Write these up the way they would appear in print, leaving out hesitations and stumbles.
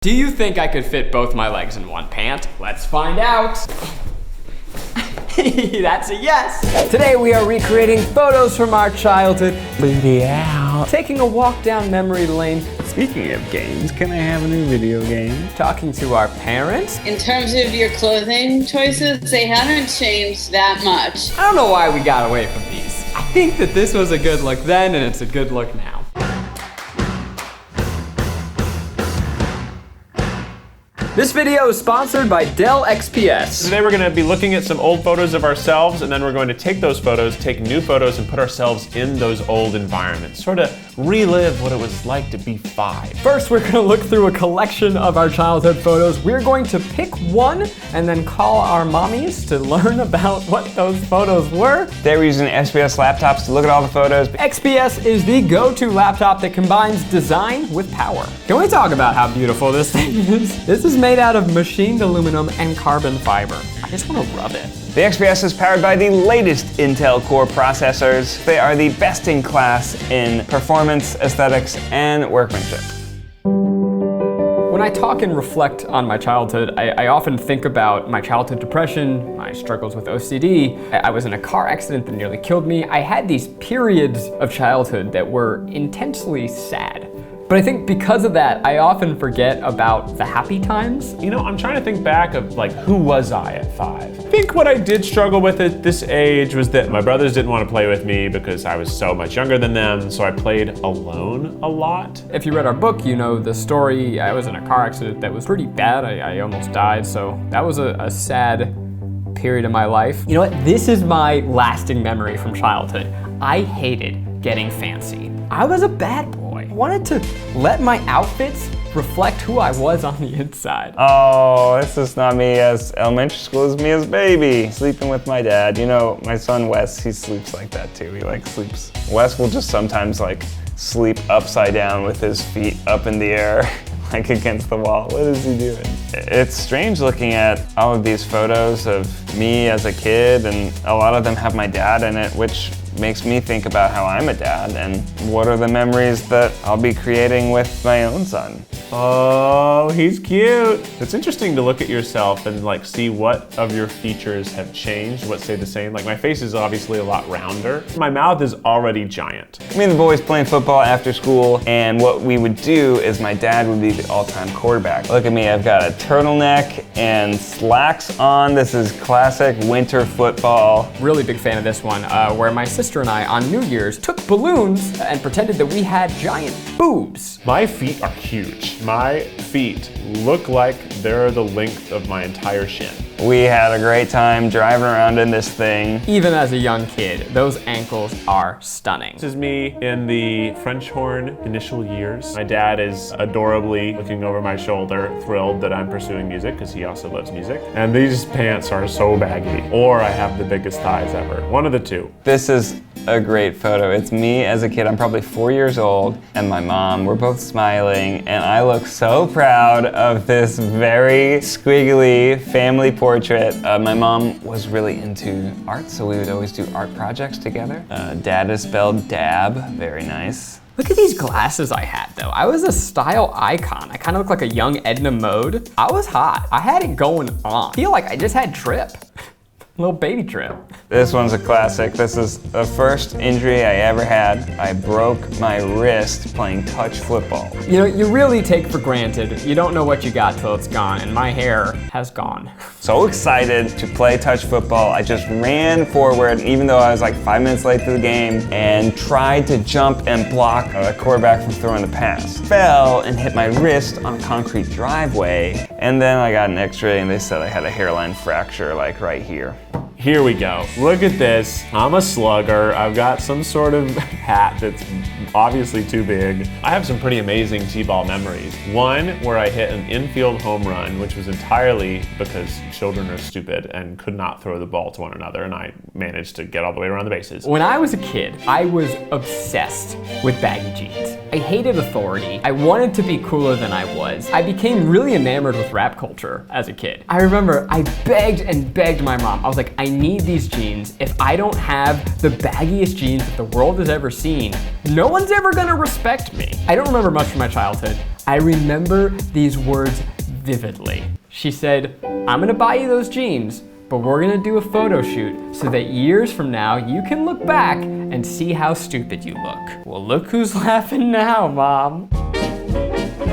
Do you think I could fit both my legs in one pant? Let's find out. That's a yes. Today we are recreating photos from our childhood. Video. Taking a walk down memory lane. Speaking of games, can I have a new video game? Talking to our parents. In terms of your clothing choices, they haven't changed that much. I don't know why we got away from these. I think that this was a good look then and it's a good look now. This video is sponsored by Dell XPS. Today we're going to be looking at some old photos of ourselves, and then we're going to take those photos, take new photos, and put ourselves in those old environments. Sort of relive what it was like to be 5. First, we're going to look through a collection of our childhood photos. We're going to pick one and then call our mommies to learn about what those photos were. Today we're using XPS laptops to look at all the photos. XPS is the go-to laptop that combines design with power. Can we talk about how beautiful this thing is? This is made out of machined aluminum and carbon fiber. I just want to rub it. The XPS is powered by the latest Intel Core processors. They are the best in class in performance, aesthetics, and workmanship. When I talk and reflect on my childhood, I often think about my childhood depression, my struggles with OCD. I was in a car accident that nearly killed me. I had these periods of childhood that were intensely sad. But I think because of that, I often forget about the happy times. You know, I'm trying to think back of like, who was I at 5? I think what I did struggle with at this age was that my brothers didn't want to play with me because I was so much younger than them, so I played alone a lot. If you read our book, you know the story. I was in a car accident that was pretty bad. I almost died, so that was a sad period of my life. You know what? This is my lasting memory from childhood. I hated getting fancy. I was a bad boy. I wanted to let my outfits reflect who I was on the inside. Oh, this is not me as elementary school, it's me as baby. Sleeping with my dad. You know, my son Wes, he sleeps like that too. He like sleeps. Wes will just sometimes like sleep upside down with his feet up in the air, like against the wall. What is he doing? It's strange looking at all of these photos of me as a kid, and a lot of them have my dad in it, which makes me think about how I'm a dad and what are the memories that I'll be creating with my own son. Oh, he's cute. It's interesting to look at yourself and like see what of your features have changed, what stay the same. Like my face is obviously a lot rounder. My mouth is already giant. Me and the boys playing football after school, and what we would do is my dad would be the all-time quarterback. Look at me, I've got a turtleneck and slacks on. This is classic winter football. Really big fan of this one, where my sister and I on New Year's took balloons and pretended that we had giant boobs. My feet are huge. My feet look like they're the length of my entire shin. We had a great time driving around in this thing. Even as a young kid, those ankles are stunning. This is me in the French horn initial years. My dad is adorably looking over my shoulder, thrilled that I'm pursuing music because he also loves music. And these pants are so baggy, or I have the biggest thighs ever. One of the two. This is a great photo. It's me as a kid. I'm probably 4 years old, and my mom. We're both smiling, and I look so proud of this very squiggly family portrait. My mom was really into art, so we would always do art projects together. Dad is spelled Dab, very nice. Look at these glasses I had though. I was a style icon. I kind of look like a young Edna Mode. I was hot. I had it going on. I feel like I just had Trip. Little baby Trip. This one's a classic. This is the first injury I ever had. I broke my wrist playing touch football. You know, you really take for granted. You don't know what you got till it's gone, and my hair has gone. So excited to play touch football. I just ran forward, even though I was like 5 minutes late to the game, and tried to jump and block a quarterback from throwing the pass. Fell and hit my wrist on a concrete driveway, and then I got an x-ray and they said I had a hairline fracture like right here. Here we go. Look at this. I'm a slugger. I've got some sort of hat that's obviously too big. I have some pretty amazing T-ball memories. One where I hit an infield home run, which was entirely because children are stupid and could not throw the ball to one another, and I managed to get all the way around the bases. When I was a kid, I was obsessed with baggy jeans. I hated authority. I wanted to be cooler than I was. I became really enamored with rap culture as a kid. I remember I begged and begged my mom. I was like, I I need these jeans. If I don't have the baggiest jeans that the world has ever seen, no one's ever gonna respect me. I don't remember much from my childhood. I remember these words vividly. She said, I'm gonna buy you those jeans, but we're gonna do a photo shoot so that years from now you can look back and see how stupid you look. Well, look who's laughing now, Mom.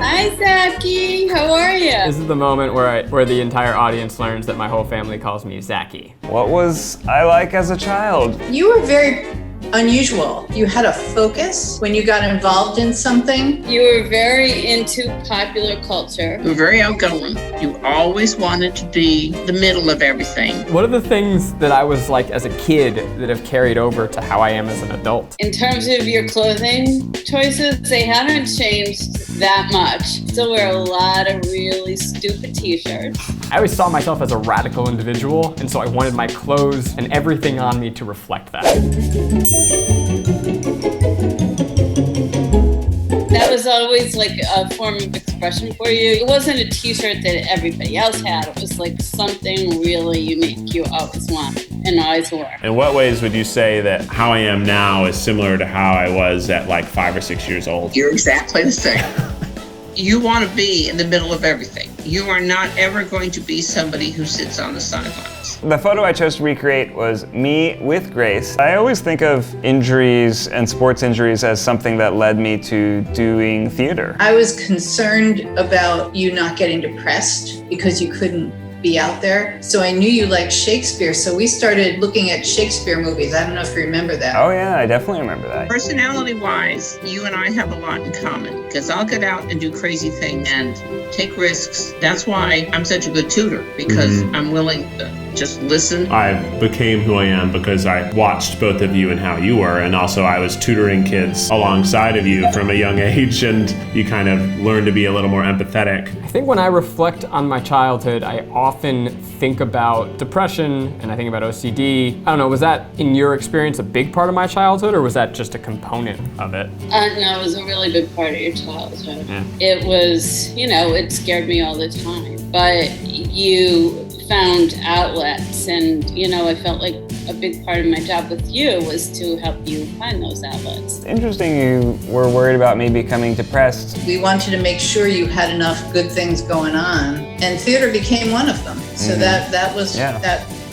Hi, Zachy. How are you? This is the moment where the entire audience learns that my whole family calls me Zachy. What was I like as a child? You were very unusual. You had a focus when you got involved in something. You were very into popular culture. You were very outgoing. You always wanted to be the middle of everything. What are the things that I was like as a kid that have carried over to how I am as an adult? In terms of your clothing choices, they haven't changed that much. Still wear a lot of really stupid t-shirts. I always saw myself as a radical individual, and so I wanted my clothes and everything on me to reflect that. That was always like a form of expression for you. It wasn't a t-shirt that everybody else had. It was like something really unique you always wanted and always wore. In what ways would you say that how I am now is similar to how I was at like 5 or 6 years old? You're exactly the same. You want to be in the middle of everything. You are not ever going to be somebody who sits on the sidelines. The photo I chose to recreate was me with Grace. I always think of injuries and sports injuries as something that led me to doing theater. I was concerned about you not getting depressed because you couldn't be out there. So I knew you liked Shakespeare, so we started looking at Shakespeare movies. I don't know if you remember that. Oh yeah, I definitely remember that. Personality-wise, you and I have a lot in common because I'll get out and do crazy things and take risks. That's why I'm such a good tutor, because I'm willing to just listen. I became who I am because I watched both of you and how you were, and also I was tutoring kids alongside of you from a young age, and you kind of learn to be a little more empathetic. I think when I reflect on my childhood, I often think about depression and I think about OCD. I don't know, was that in your experience a big part of my childhood, or was that just a component of it? No, it was a really big part of your childhood. Yeah. It was, it scared me all the time. But you found outlets, and I felt like a big part of my job with you was to help you find those outlets. Interesting you were worried about me becoming depressed. We wanted to make sure you had enough good things going on, and theater became one of them. So that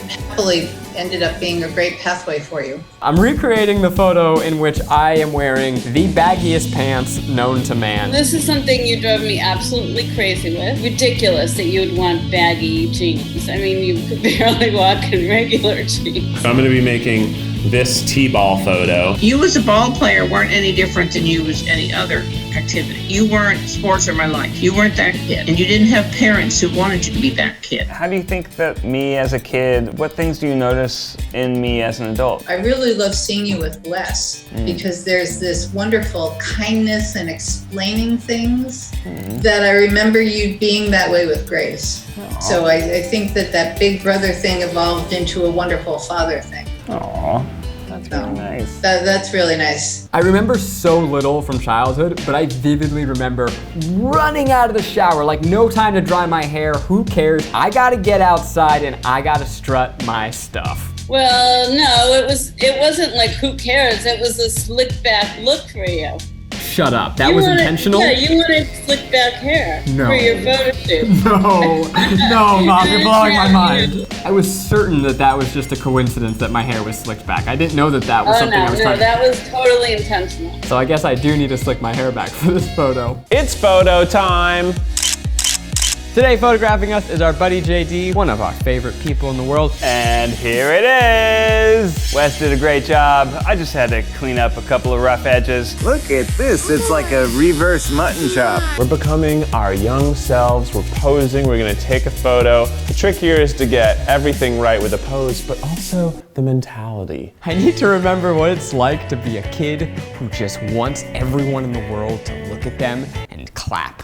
happily ended up being a great pathway for you. I'm recreating the photo in which I am wearing the baggiest pants known to man. This is something you drove me absolutely crazy with. Ridiculous that you would want baggy jeans. I mean, you could barely walk in regular jeans. So I'm going to be making this T-ball photo. You as a ball player weren't any different than you as any other activity. You weren't sports are my life. You weren't that kid. And you didn't have parents who wanted you to be that kid. How do you think that me as a kid, what things do you notice in me as an adult? I really love seeing you with Wes because there's this wonderful kindness and explaining things that I remember you being that way with Grace. Aww. So I think that big brother thing evolved into a wonderful father thing. Aw, that's really nice. That's really nice. I remember so little from childhood, but I vividly remember running out of the shower, like no time to dry my hair, who cares? I gotta get outside and I gotta strut my stuff. Well, no, it wasn't like who cares, it was a slick back look for you. Shut up, that was intentional? Yeah, you wanted slick back hair for your photo shoot. No, Mom, you're blowing my mind. I was certain that was just a coincidence that my hair was slicked back. I didn't know that was something I was trying to... that was totally intentional. So I guess I do need to slick my hair back for this photo. It's photo time! Today photographing us is our buddy JD, one of our favorite people in the world. And here it is! Wes did a great job. I just had to clean up a couple of rough edges. Look at this, it's like a reverse mutton chop. We're becoming our young selves, we're posing, we're gonna take a photo. The trick here is to get everything right with the pose, but also the mentality. I need to remember what it's like to be a kid who just wants everyone in the world to look at them and clap.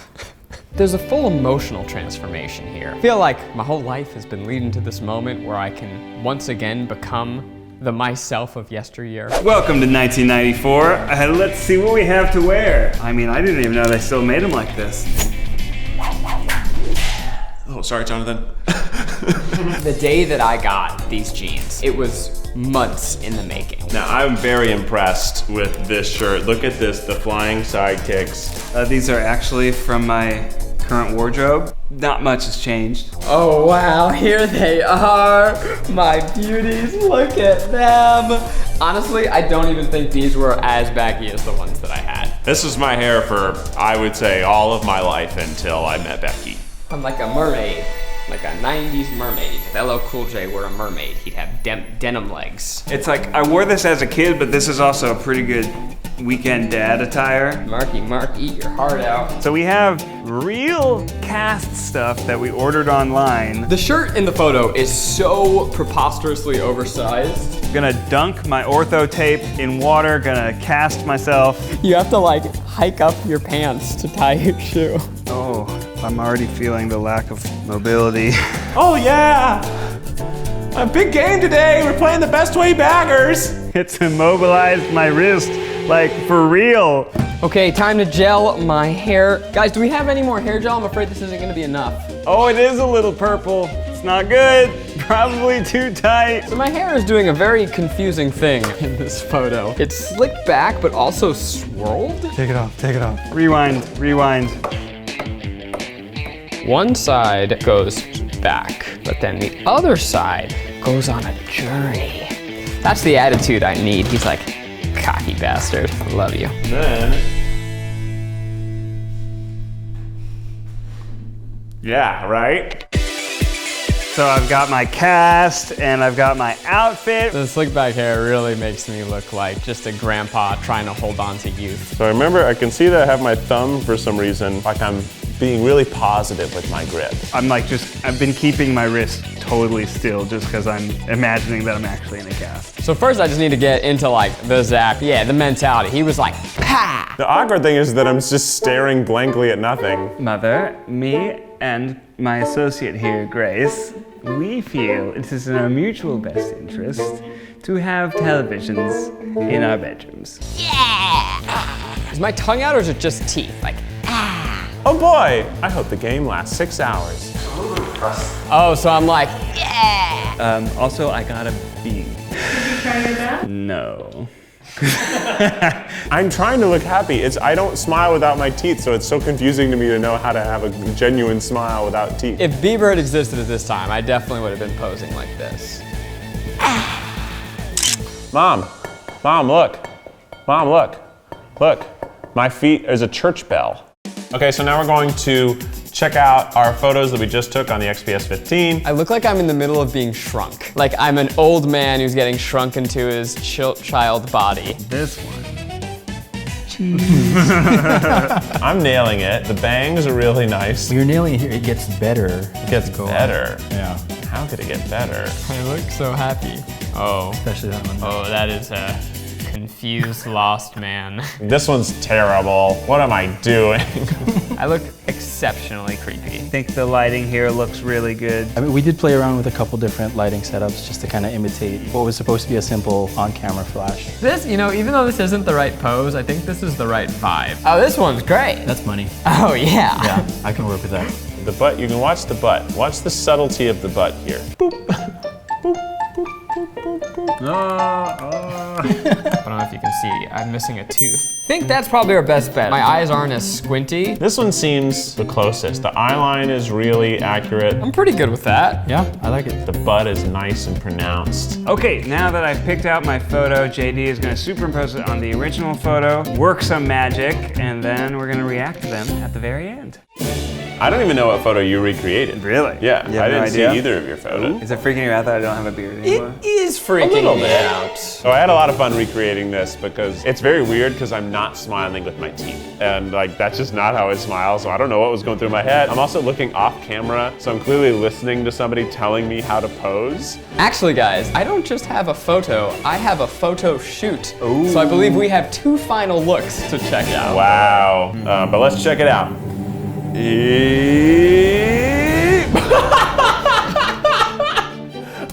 There's a full emotional transformation here. I feel like my whole life has been leading to this moment where I can once again become the myself of yesteryear. Welcome to 1994. Let's see what we have to wear. I mean, I didn't even know they still made them like this. Oh, sorry, Jonathan. The day that I got these jeans, it was months in the making. Now, I'm very impressed with this shirt. Look at this, the flying sidekicks. These are actually from my current wardrobe. Not much has changed. Oh wow, here they are, my beauties, look at them. Honestly, I don't even think these were as baggy as the ones that I had. This was my hair for, I would say, all of my life until I met Becky. I'm like a mermaid, like a 90s mermaid. If LL Cool J were a mermaid, he'd have denim legs. It's like, I wore this as a kid, but this is also a pretty good weekend dad attire. Marky Mark, eat your heart out. So we have real cast stuff that we ordered online. The shirt in the photo is so preposterously oversized. Gonna dunk my ortho tape in water, gonna cast myself. You have to like hike up your pants to tie your shoe. Oh, I'm already feeling the lack of mobility. Oh yeah! A big game today, we're playing the best way baggers. It's immobilized my wrist, like for real. Okay, time to gel my hair. Guys, do we have any more hair gel? I'm afraid this isn't gonna be enough. Oh, it is a little purple. It's not good. Probably too tight. So my hair is doing a very confusing thing in this photo. It's slicked back, but also swirled. Take it off, take it off. Rewind, rewind. One side goes back, but then the other side goes on a journey. That's the attitude I need. He's like, cocky bastard, I love you. Then, yeah, right? So I've got my cast and I've got my outfit. The slick back hair really makes me look like just a grandpa trying to hold on to youth. So remember, I can see that I have my thumb for some reason, like I'm being really positive with my grip. I'm like I've been keeping my wrist totally still just because I'm imagining that I'm actually in a cast. So first I just need to get into like the Zach, the mentality. He was like, pa! The awkward thing is that I'm just staring blankly at nothing. Mother, me, and my associate here, Grace, we feel it is in our mutual best interest to have televisions in our bedrooms. Is my tongue out or is it just teeth? Like, Oh boy, I hope the game lasts 6 hours. oh, so I'm like, Also, I got a B. No. I'm trying to look happy. I don't smile without my teeth, so it's so confusing to me to know how to have a genuine smile without teeth. if Bieber had existed at this time, I definitely would have been posing like this. Mom, look. Mom, look. Look, my feet, there's a church bell. Okay, so now we're going to check out our photos that we just took on the XPS 15. I look like I'm in the middle of being shrunk. Like I'm an old man who's getting shrunk into his child body. This one. I'm nailing it. The bangs are really nice. You're nailing it here. It gets better. It gets better. Yeah. How could it get better? I look so happy. Oh, Especially that one. oh, that is a confused, lost man. This one's terrible. What am I doing? I look exceptionally creepy. I think the lighting here looks really good. I mean, we did play around with a couple different lighting setups just to kind of imitate what was supposed to be a simple on-camera flash. This, even though this isn't the right pose, I think this is the right vibe. Oh, this one's great. That's money. Oh, yeah. Yeah, I can work with that. The butt, you can watch the butt. Watch the subtlety of the butt here. Boop. Boop, boop, boop, boop, boop. I don't know if you can see, I'm missing a tooth. I think that's probably our best bet. My eyes aren't as squinty. This one seems the closest. The eye line is really accurate. I'm pretty good with that. Yeah, I like it. The butt is nice and pronounced. Okay, now that I've picked out my photo, JD is gonna superimpose it on the original photo, work some magic, and then we're gonna react to them at the very end. I don't even know what photo you recreated. Really? Yeah, You I have no didn't see idea? either of your photos. Is it freaking you out that I don't have a beard anymore? It is freaking little me bit. out. So I had a lot of fun recreating this because it's very weird because I'm not smiling with my teeth. And like, that's just not how I smile, so I don't know what was going through my head. I'm also looking off camera, so I'm clearly listening to somebody telling me how to pose. Actually, guys, I don't just have a photo, I have a photo shoot. Ooh. So I believe we have 2 final looks to check out. Wow, but let's check it out.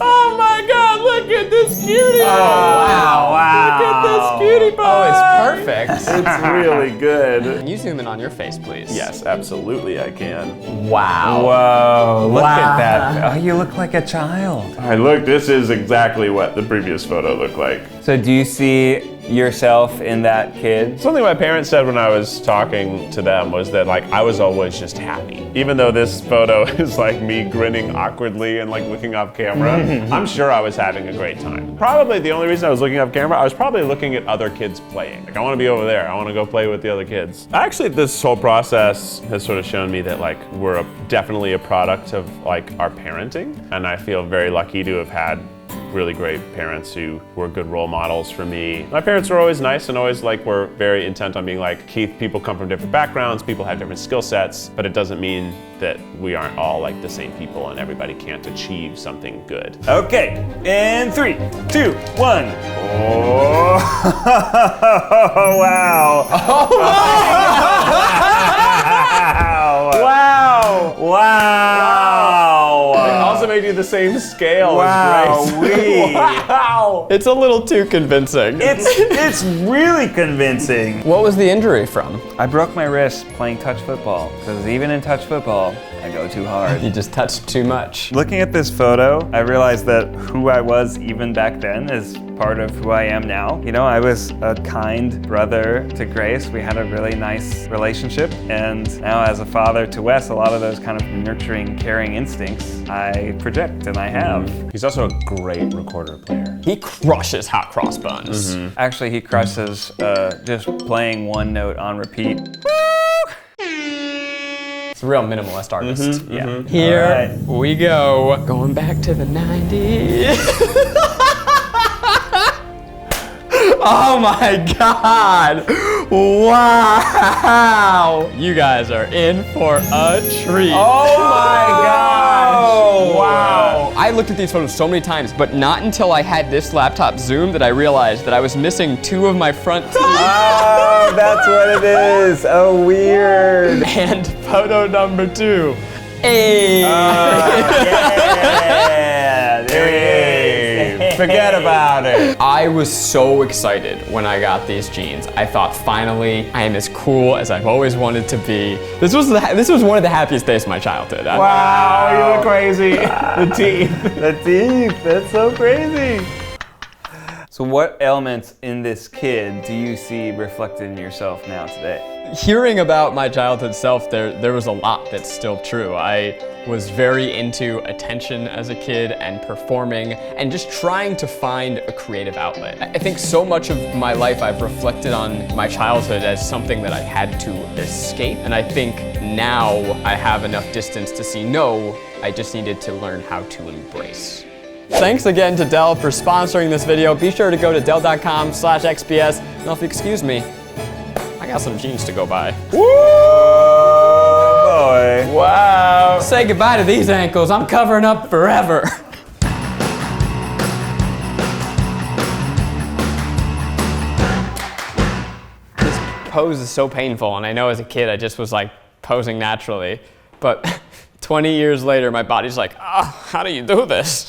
Oh my God, look at this cutie! Oh, wow. Wow. Look at this cutie pie! Oh, it's perfect. It's really good. Can you zoom in on your face, please? Yes, absolutely I can. Wow. Whoa, look at that. Oh, you look like a child. All right, look, this is exactly what the previous photo looked like. So do you see yourself in that kid? Something my parents said when I was talking to them was that like I was always just happy. Even though this photo is like me grinning awkwardly and like looking off camera, I'm sure I was having a great time. Probably the only reason I was looking off camera, I was probably looking at other kids playing. Like I want to be over there, I want to go play with the other kids. Actually, this whole process has sort of shown me that like we're definitely a product of like our parenting, and I feel very lucky to have had really great parents who were good role models for me. My parents were always nice and always like were very intent on being like, Keith, people come from different backgrounds, people have different skill sets, but it doesn't mean that we aren't all like the same people and everybody can't achieve something good. Okay, in 3, 2, 1. Oh, wow. Wow. Wow. It also made you the same scale Wow. as Grace. Wow. It's a little too convincing. It's really convincing. What was the injury from? I broke my wrist playing touch football, because even in touch football, I go too hard. You just touched too much. Looking at this photo, I realized that who I was even back then is part of who I am now. You know, I was a kind brother to Grace. We had a really nice relationship. And now as a father to Wes, a lot of those kind of nurturing, caring instincts I project and I have. He's also a great recorder player. He crushes hot cross buns. Actually, he crushes just playing one note on repeat. It's a real minimalist artist. Yeah. Here we go. Going back to the 90s. Oh my God! Wow! You guys are in for a treat. Oh my gosh! Wow! I looked at these photos so many times, but not until I had this laptop zoomed that I realized that I was missing 2 of my front teeth. Oh, that's what it is. Oh, weird. And photo number 2. Hey! Yeah, there he is. Forget about it. I was so excited when I got these jeans. I thought, finally, I am as cool as I've always wanted to be. This was one of the happiest days of my childhood. Wow, you look crazy. The teeth. The teeth. That's so crazy. So what elements in this kid do you see reflected in yourself now today? Hearing about my childhood self, there was a lot that's still true. I was very into attention as a kid and performing and just trying to find a creative outlet. I think so much of my life I've reflected on my childhood as something that I had to escape, and I think now I have enough distance to see, no, I just needed to learn how to embrace. Thanks again to Dell for sponsoring this video. Be sure to go to dell.com/XPS. Now, if you excuse me, I got some jeans to go buy. Woo, boy. Wow. Say goodbye to these ankles. I'm covering up forever. This pose is so painful, and I know as a kid I just was like posing naturally, but 20 years later my body's like, how do you do this?